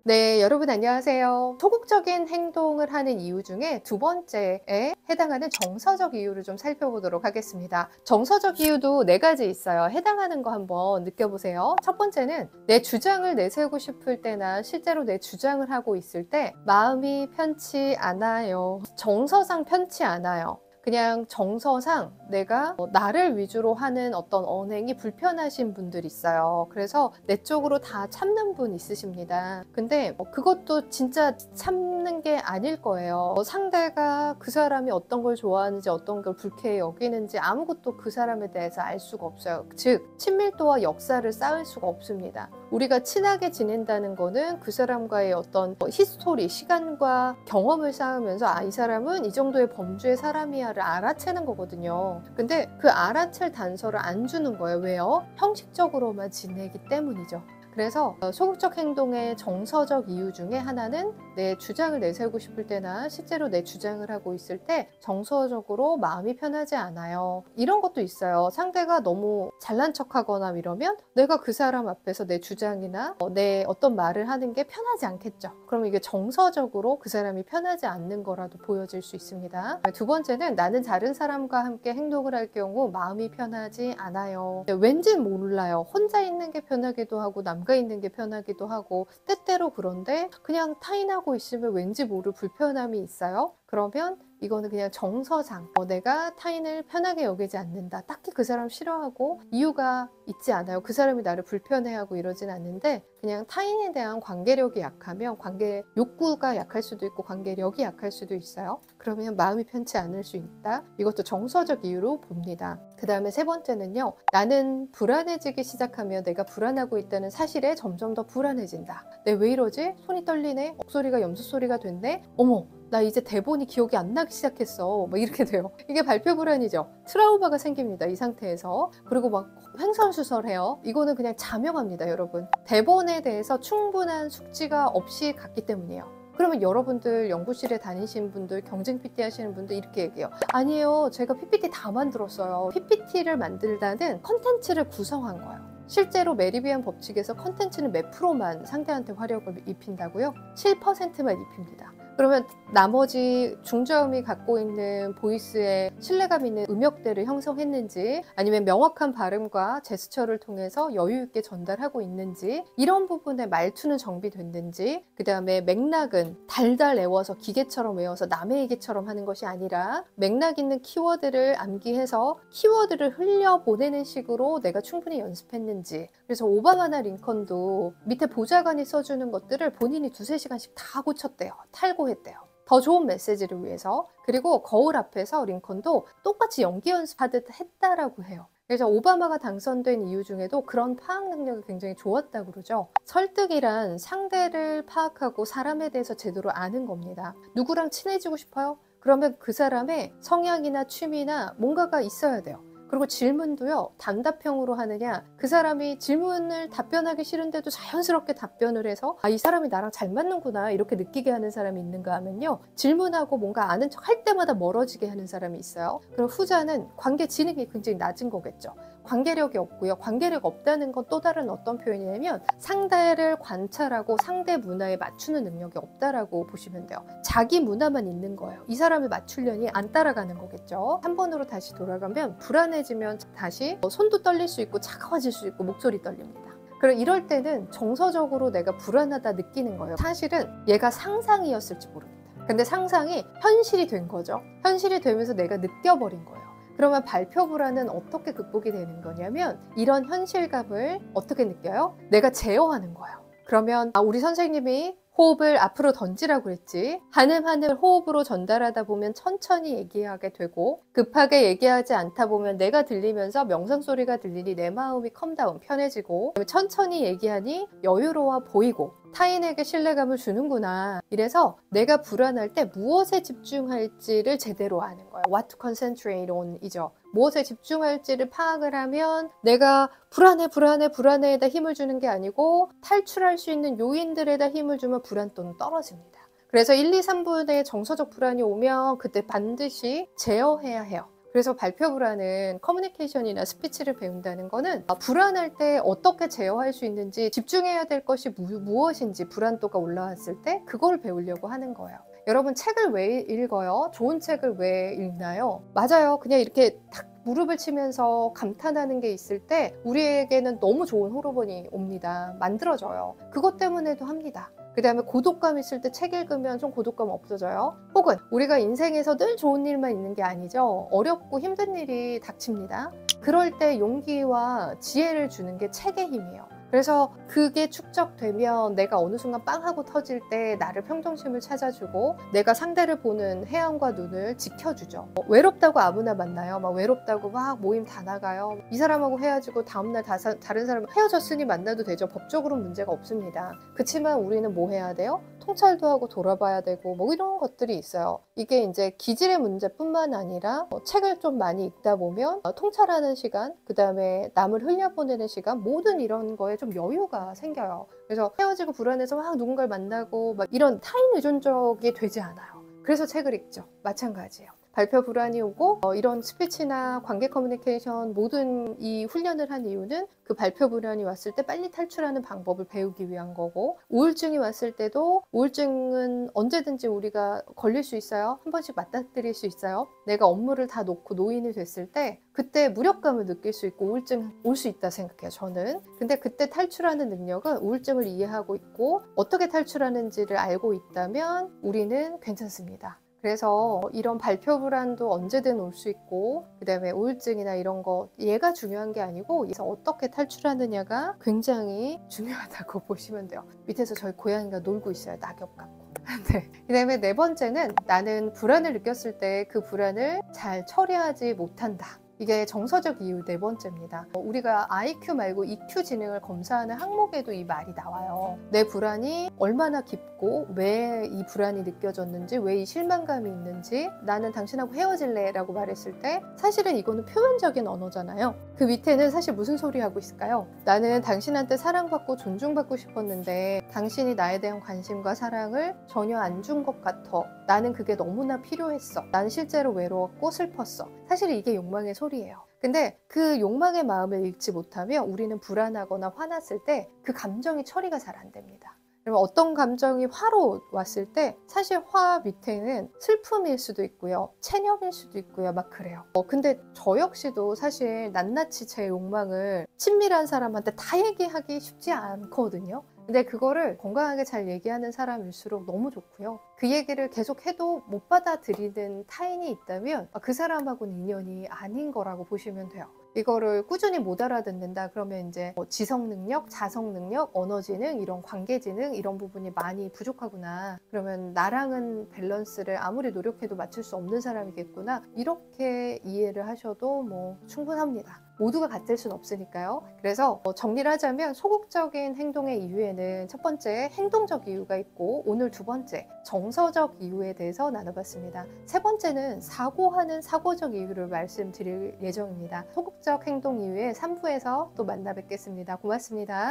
네, 여러분 안녕하세요. 소극적인 행동을 하는 이유 중에 두 번째에 해당하는 정서적 이유를 좀 살펴보도록 하겠습니다. 정서적 이유도 네 가지 있어요. 해당하는 거 한번 느껴보세요. 첫 번째는 내 주장을 내세우고 싶을 때나 실제로 내 주장을 하고 있을 때 마음이 편치 않아요. 정서상 편치 않아요. 그냥 정서상 내가 나를 위주로 하는 어떤 언행이 불편하신 분들 있어요. 그래서 내 쪽으로 다 참는 분 있으십니다. 근데 그것도 진짜 참는 게 아닐 거예요. 상대가 그 사람이 어떤 걸 좋아하는지 어떤 걸 불쾌해 여기는지 아무것도 그 사람에 대해서 알 수가 없어요. 즉 친밀도와 역사를 쌓을 수가 없습니다. 우리가 친하게 지낸다는 거는 그 사람과의 어떤 히스토리, 시간과 경험을 쌓으면서 이 사람은 이 정도의 범주의 사람이야를 알아채는 거거든요. 근데 그 알아챌 단서를 안 주는 거예요. 왜요? 형식적으로만 지내기 때문이죠. 그래서 소극적 행동의 정서적 이유 중에 하나는 내 주장을 내세우고 싶을 때나 실제로 내 주장을 하고 있을 때 정서적으로 마음이 편하지 않아요. 이런 것도 있어요. 상대가 너무 잘난 척하거나 이러면 내가 그 사람 앞에서 내 주장이나 내 어떤 말을 하는 게 편하지 않겠죠. 그럼 이게 정서적으로 그 사람이 편하지 않는 거라도 보여질 수 있습니다. 두 번째는 나는 다른 사람과 함께 행동을 할 경우 마음이 편하지 않아요. 왠지 몰라요. 혼자 있는 게 편하기도 하고 남과 있는 게 편하기도 하고 때때로 그런데 그냥 타인하고 있으면 왠지 모를 불편함이 있어요. 그러면 이거는 그냥 정서상 내가 타인을 편하게 여기지 않는다. 딱히 그 사람 싫어하고 이유가 있지 않아요. 그 사람이 나를 불편해하고 이러진 않는데 그냥 타인에 대한 관계력이 약하면 관계 욕구가 약할 수도 있고 관계력이 약할 수도 있어요. 그러면 마음이 편치 않을 수 있다. 이것도 정서적 이유로 봅니다. 그 다음에 세 번째는요. 나는 불안해지기 시작하면 내가 불안하고 있다는 사실에 점점 더 불안해진다. 내 왜 이러지? 손이 떨리네? 목소리가 염소 소리가 됐네? 어머! 나 이제 대본이 기억이 안 나기 시작했어. 막 이렇게 돼요. 이게 발표 불안이죠. 트라우마가 생깁니다. 이 상태에서. 그리고 막 횡설수설해요. 이거는 그냥 자명합니다, 여러분. 대본에 대해서 충분한 숙지가 없이 갔기 때문이에요. 그러면 여러분들 연구실에 다니신 분들, 경쟁 PT 하시는 분들 이렇게 얘기해요. 아니에요. 제가 PPT 다 만들었어요. PPT를 만들다는 컨텐츠를 구성한 거예요. 실제로 메리비안 법칙에서 컨텐츠는 몇 프로만 상대한테 화력을 입힌다고요? 7%만 입힙니다. 그러면 나머지 중저음이 갖고 있는 보이스에 신뢰감 있는 음역대를 형성했는지 아니면 명확한 발음과 제스처를 통해서 여유 있게 전달하고 있는지 이런 부분에 말투는 정비됐는지 그 다음에 맥락은 달달 외워서 기계처럼 외워서 남의 얘기처럼 하는 것이 아니라 맥락 있는 키워드를 암기해서 키워드를 흘려보내는 식으로 내가 충분히 연습했는지 그래서 오바마나 링컨도 밑에 보좌관이 써주는 것들을 본인이 2~3시간씩 다 고쳤대요. 탈고했대요. 더 좋은 메시지를 위해서. 그리고 거울 앞에서 링컨도 똑같이 연기 연습하듯 했다라고 해요. 그래서 오바마가 당선된 이유 중에도 그런 파악 능력이 굉장히 좋았다고 그러죠. 설득이란 상대를 파악하고 사람에 대해서 제대로 아는 겁니다. 누구랑 친해지고 싶어요? 그러면 그 사람의 성향이나 취미나 뭔가가 있어야 돼요. 그리고 질문도요. 단답형으로 하느냐 그 사람이 질문을 답변하기 싫은데도 자연스럽게 답변을 해서 이 사람이 나랑 잘 맞는구나 이렇게 느끼게 하는 사람이 있는가 하면요. 질문하고 뭔가 아는 척 할 때마다 멀어지게 하는 사람이 있어요. 그럼 후자는 관계 지능이 굉장히 낮은 거겠죠. 관계력이 없고요. 관계력 없다는 건 또 다른 어떤 표현이냐면 상대를 관찰하고 상대 문화에 맞추는 능력이 없다라고 보시면 돼요. 자기 문화만 있는 거예요. 이 사람을 맞추려니 안 따라가는 거겠죠. 3번으로 다시 돌아가면 불안해지면 다시 손도 떨릴 수 있고 차가워질 수 있고 목소리 떨립니다. 그럼 이럴 때는 정서적으로 내가 불안하다 느끼는 거예요. 사실은 얘가 상상이었을지 모릅니다. 근데 상상이 현실이 된 거죠. 현실이 되면서 내가 느껴버린 거예요. 그러면 발표 불안은 어떻게 극복이 되는 거냐면 이런 현실감을 어떻게 느껴요? 내가 제어하는 거예요. 그러면 우리 선생님이 호흡을 앞으로 던지라고 했지. 한음한음 호흡으로 전달하다 보면 천천히 얘기하게 되고 급하게 얘기하지 않다 보면 내가 들리면서 명상소리가 들리니 내 마음이 컴다운 편해지고 천천히 얘기하니 여유로워 보이고 타인에게 신뢰감을 주는구나. 이래서 내가 불안할 때 무엇에 집중할지를 제대로 아는 거예요. What to concentrate on 이죠. 무엇에 집중할지를 파악을 하면 내가 불안해에다 힘을 주는 게 아니고 탈출할 수 있는 요인들에다 힘을 주면 불안도는 떨어집니다. 그래서 1, 2, 3분의 정서적 불안이 오면 그때 반드시 제어해야 해요. 그래서 발표 불안은 커뮤니케이션이나 스피치를 배운다는 거는 불안할 때 어떻게 제어할 수 있는지, 집중해야 될 것이 무엇인지, 불안도가 올라왔을 때 그걸 배우려고 하는 거예요. 여러분, 책을 왜 읽어요? 좋은 책을 왜 읽나요? 맞아요. 그냥 이렇게 탁 무릎을 치면서 감탄하는 게 있을 때 우리에게는 너무 좋은 호르몬이 옵니다. 만들어져요. 그것 때문에도 합니다. 그 다음에 고독감 있을 때 책 읽으면 좀 고독감 없어져요. 혹은 우리가 인생에서 늘 좋은 일만 있는 게 아니죠. 어렵고 힘든 일이 닥칩니다. 그럴 때 용기와 지혜를 주는 게 책의 힘이에요. 그래서 그게 축적되면 내가 어느 순간 빵 하고 터질 때 나를 평정심을 찾아주고 내가 상대를 보는 해안과 눈을 지켜주죠. 외롭다고 아무나 만나요? 막 외롭다고 막 모임 다 나가요? 이 사람하고 헤어지고 다음날 다른 사람 헤어졌으니 만나도 되죠. 법적으로는 문제가 없습니다. 그치만 우리는 뭐 해야 돼요? 통찰도 하고 돌아봐야 되고 뭐 이런 것들이 있어요. 이게 이제 기질의 문제뿐만 아니라 책을 좀 많이 읽다 보면 통찰하는 시간, 그 다음에 남을 흘려보내는 시간, 모든 이런 거에 좀 여유가 생겨요. 그래서 헤어지고 불안해서 막 누군가를 만나고 막 이런 타인 의존적이 되지 않아요. 그래서 책을 읽죠. 마찬가지예요. 발표 불안이 오고 이런 스피치나 관계 커뮤니케이션 모든 이 훈련을 한 이유는 그 발표 불안이 왔을 때 빨리 탈출하는 방법을 배우기 위한 거고, 우울증이 왔을 때도 우울증은 언제든지 우리가 걸릴 수 있어요. 한 번씩 맞닥뜨릴 수 있어요. 내가 업무를 다 놓고 노인이 됐을 때 그때 무력감을 느낄 수 있고 우울증 올 수 있다 생각해요, 저는. 근데 그때 탈출하는 능력은 우울증을 이해하고 있고 어떻게 탈출하는지를 알고 있다면 우리는 괜찮습니다. 그래서 이런 발표 불안도 언제든 올 수 있고, 그 다음에 우울증이나 이런 거 얘가 중요한 게 아니고 여기서 어떻게 탈출하느냐가 굉장히 중요하다고 보시면 돼요. 밑에서 저희 고양이가 놀고 있어요. 낙엽 갖고. 네. 그 다음에 네 번째는 나는 불안을 느꼈을 때 그 불안을 잘 처리하지 못한다. 이게 정서적 이유 네 번째입니다. 우리가 IQ 말고 EQ 지능을 검사하는 항목에도 이 말이 나와요. 내 불안이 얼마나 깊고 왜 이 불안이 느껴졌는지, 왜 이 실망감이 있는지, 나는 당신하고 헤어질래 라고 말했을 때 사실은 이거는 표면적인 언어잖아요. 그 밑에는 사실 무슨 소리 하고 있을까요? 나는 당신한테 사랑받고 존중받고 싶었는데 당신이 나에 대한 관심과 사랑을 전혀 안 준 것 같아. 나는 그게 너무나 필요했어. 난 실제로 외로웠고 슬펐어. 사실 이게 욕망의 소리예요. 근데 그 욕망의 마음을 읽지 못하면 우리는 불안하거나 화났을 때 그 감정이 처리가 잘 안 됩니다. 그러면 어떤 감정이 화로 왔을 때 사실 화 밑에는 슬픔일 수도 있고요, 체념일 수도 있고요, 막 그래요. 근데 저 역시도 사실 낱낱이 제 욕망을 친밀한 사람한테 다 얘기하기 쉽지 않거든요. 근데 그거를 건강하게 잘 얘기하는 사람일수록 너무 좋고요. 그 얘기를 계속 해도 못 받아들이는 타인이 있다면 그 사람하고는 인연이 아닌 거라고 보시면 돼요. 이거를 꾸준히 못 알아듣는다 그러면 이제 지성 능력, 자성 능력, 언어 지능, 이런 관계 지능 이런 부분이 많이 부족하구나. 그러면 나랑은 밸런스를 아무리 노력해도 맞출 수 없는 사람이겠구나. 이렇게 이해를 하셔도 뭐 충분합니다. 모두가 같을 순 없으니까요. 그래서 정리를 하자면 소극적인 행동의 이유에는 첫 번째 행동적 이유가 있고, 오늘 두 번째 정서적 이유에 대해서 나눠봤습니다. 세 번째는 사고하는 사고적 이유를 말씀드릴 예정입니다. 소극적 행동 이유에 3부에서 또 만나 뵙겠습니다. 고맙습니다.